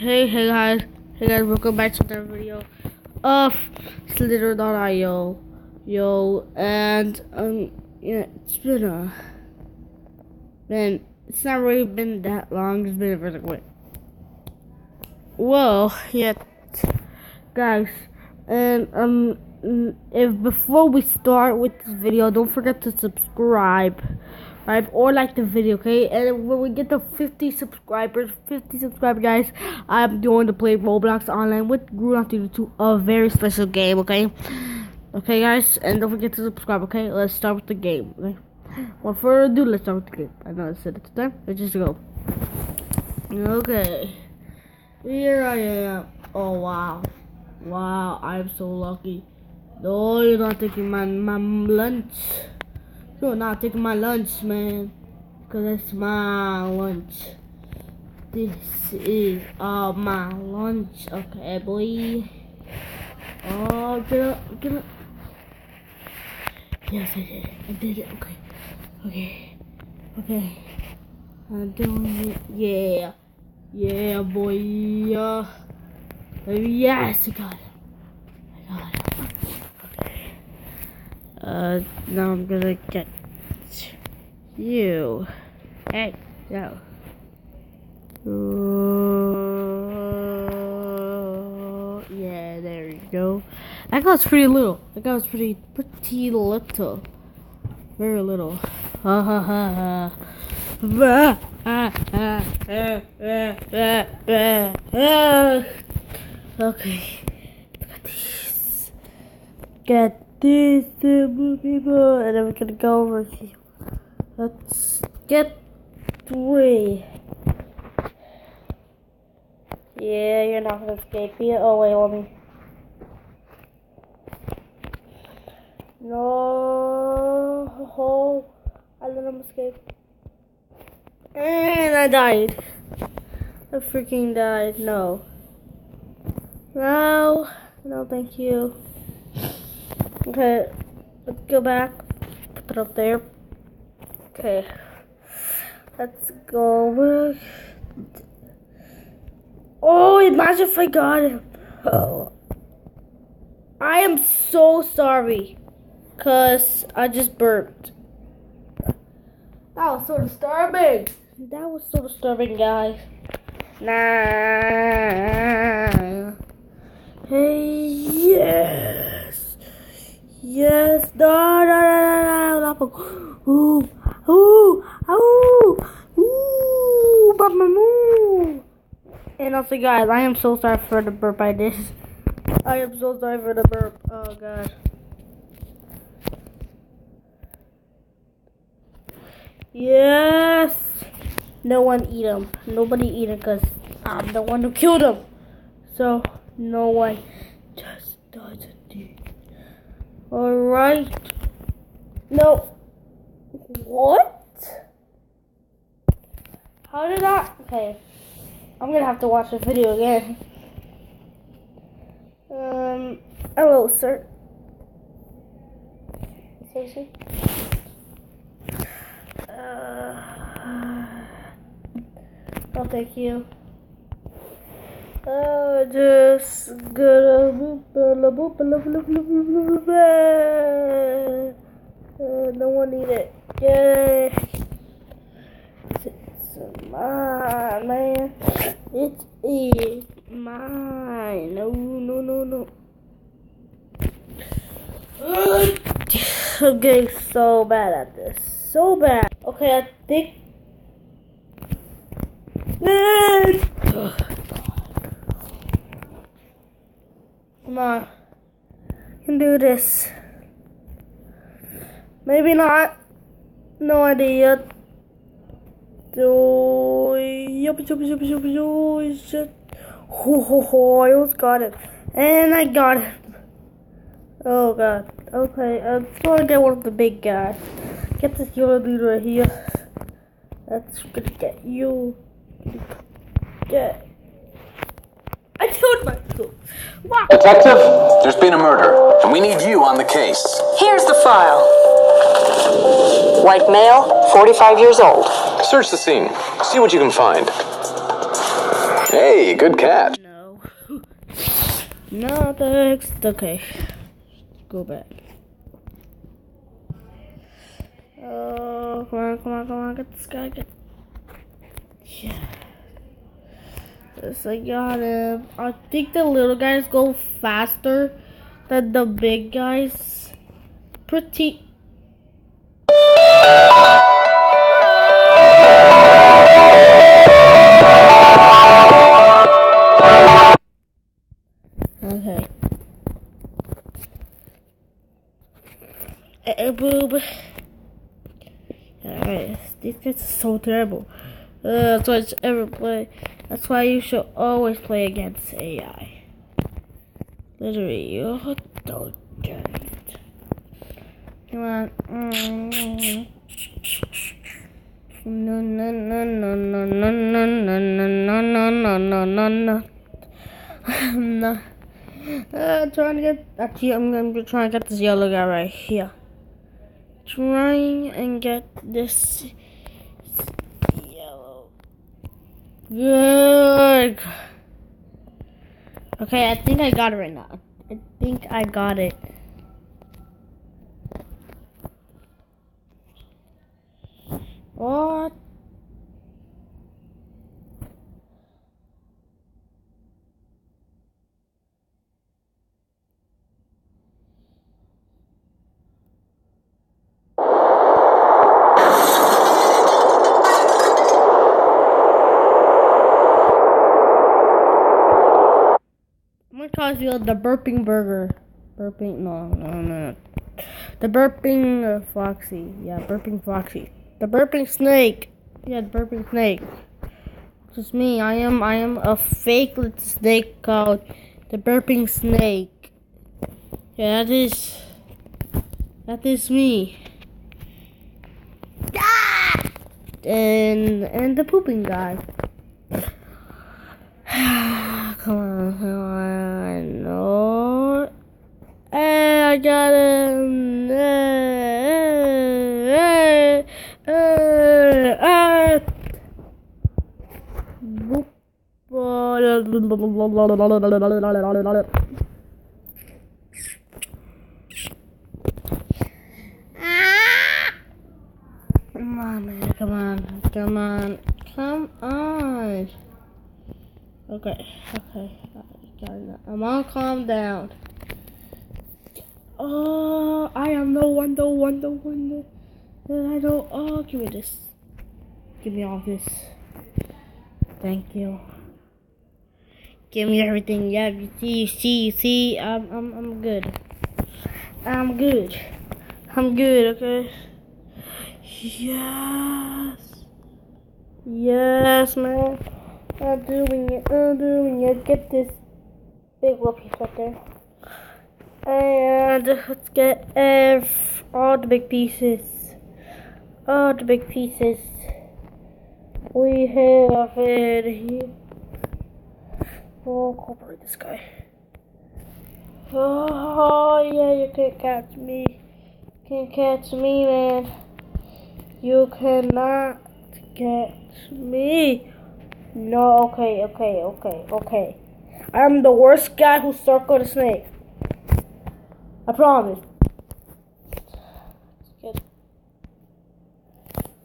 Hey guys, welcome back to another video of Slither.io. And yeah, it's not really been that long. It's been a really quick. Well, yeah, guys, and if before we start with this video, don't forget to subscribe. Right, or like the video, okay? And when we get to 50 subscribers, guys, I'm going to play Roblox online with Grown to do a very special game, okay? Okay, guys, and don't forget to subscribe, okay? Let's start with the game, okay? Without further ado, let's start with the game. I know I said it today. Let's just go. Okay, here I am. Oh wow, I'm so lucky. No, you're not taking my lunch. You're not taking my lunch, man. Because it's my lunch. This is my lunch. Okay, boy. Oh, get up. Yes, I did it. Okay. I'm doing it. Yeah, boy. Yes, I got it. Now I'm gonna get you. Hey, no. Yeah, there you go. That guy was pretty little. Pretty little. Very little. Ha ha ha ha. Okay. Get these two people, and then we're gonna go over here. Let's get 3. Yeah, you're not gonna escape yet. Oh wait, let me. No, I let him escape, and I died. I freaking died. No, thank you. Okay, let's go back. Put it up there. Okay, let's go. Oh, imagine if I got him. Oh. I am so sorry, cause I just burped. That was so disturbing. Guys. Nah. Hey, yes, no. Ooh. And also, guys, I am so sorry for the burp I did. I am so sorry for the burp. Oh, God. Yes. No one eat him. Nobody eat him because I'm the one who killed him. So, no one just doesn't eat. Alright. No. What? How did that? Okay. I'm gonna have to watch the video again. Hello, sir. Seriously? Oh, thank you. Just gonna no one eat it. Yay! It's mine, man. It is mine. No. I'm getting so bad at this. So bad. Okay, I think. Come on. You can do this. Maybe not. No idea. I almost got it. And I got it. Oh god. Okay, I'm gonna get one of the big guys. Get this yellow dude right here. That's gonna get you. Get. I killed myself. Wow. Detective, there's been a murder, and we need you on the case. Here's the file. White male, 45 years old. Search the scene. See what you can find. Hey, good catch. No. No, thanks. Okay. Go back. Oh, come on. Get this guy. Yeah. Yes, I got him. I think the little guys go faster than the big guys. Pretty. Okay. Boob. Alright, these guys are so terrible. That's why I should ever play. That's why you should always play against AI. Literally, you don't do it. Come on. No. I'm trying to get. Actually, I'm trying to get this yellow guy right here. Trying and get this yellow. Good. Okay, I think I got it right now. I think I got it. What? Cause you the burping burger. Burping, no. The burping foxy. Yeah, burping foxy. The burping snake. Yeah, the burping snake. Just me. I am a fake little snake called the burping snake. Yeah, that is me. Ah! And the pooping guy. Come on, no. Hey, I got him. Come on, man. Come on. Okay. I'm on, calm down. Oh, I am the one. I don't. Oh, give me this. Give me all this. Thank you. Give me everything. Yeah, you see. I'm good. I'm good. Okay. Yes, man. I'm doing it. Get this big little piece right there. And let's get all the big pieces. We have it here. Oh, incorporate this guy. Oh, yeah, you can't catch me. Man. You cannot catch me. No, okay. I'm the worst guy who circled a snake. I promise.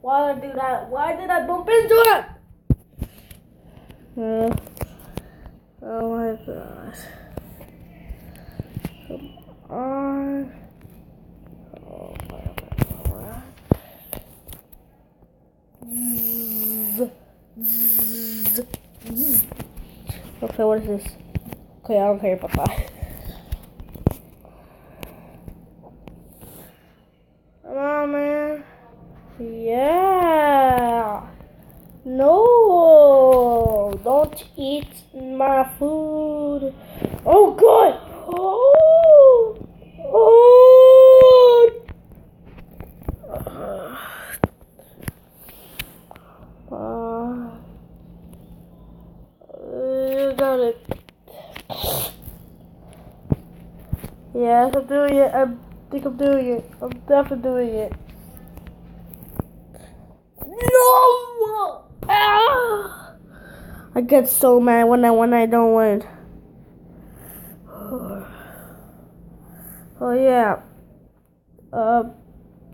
Why did I do that? Why did I bump into it? Oh my gosh. Come on. Oh my god. Okay, what is this? Okay, I don't care about that. Come on, man. Yeah. No. Don't eat my food. Oh, God. You got it. Yes, I'm doing it. I think I'm doing it. I'm definitely doing it. No! Ah! I get so mad when I don't win. Oh yeah.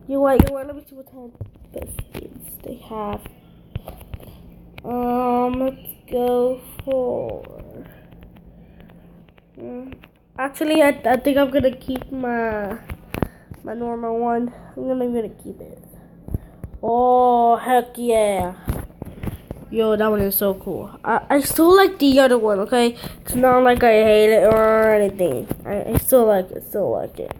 You what? Let me see what kind of biscuits they have. Let's go for. Actually, I think I'm gonna keep my normal one. I'm gonna keep it. Oh heck yeah! Yo, that one is so cool. I still like the other one. Okay, it's not like I hate it or anything. I still like it. Still like it.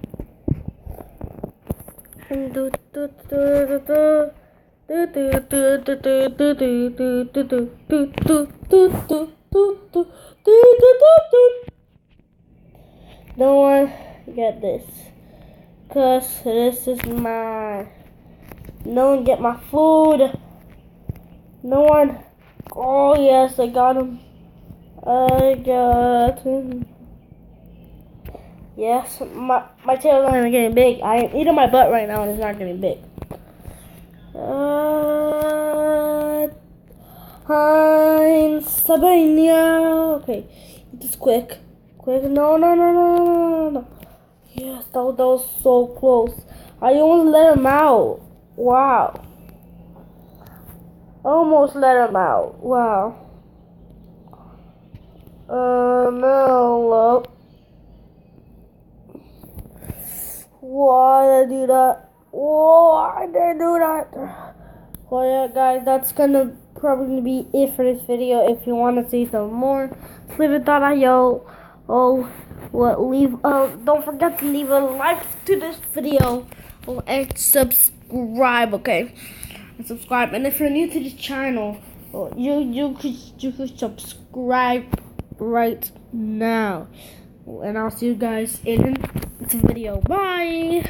No one get this, cause this is mine. No one get my food. No one. Oh yes, I got him. I got him. Yes, my tail's not even getting big. I am eating my butt right now and it's not getting big. Sabania. Okay, just quick. No. Yes, that was so close. I almost let him out. Wow. Almost let him out. Wow. No. Why did I do that? Why did I do that? Well, yeah, guys, that's gonna probably be it for this video. If you want to see some more, leave it down, yo. Don't forget to leave a like to this video and subscribe, okay? And subscribe. And if you're new to this channel, you could subscribe right now. And I'll see you guys in the video. Bye.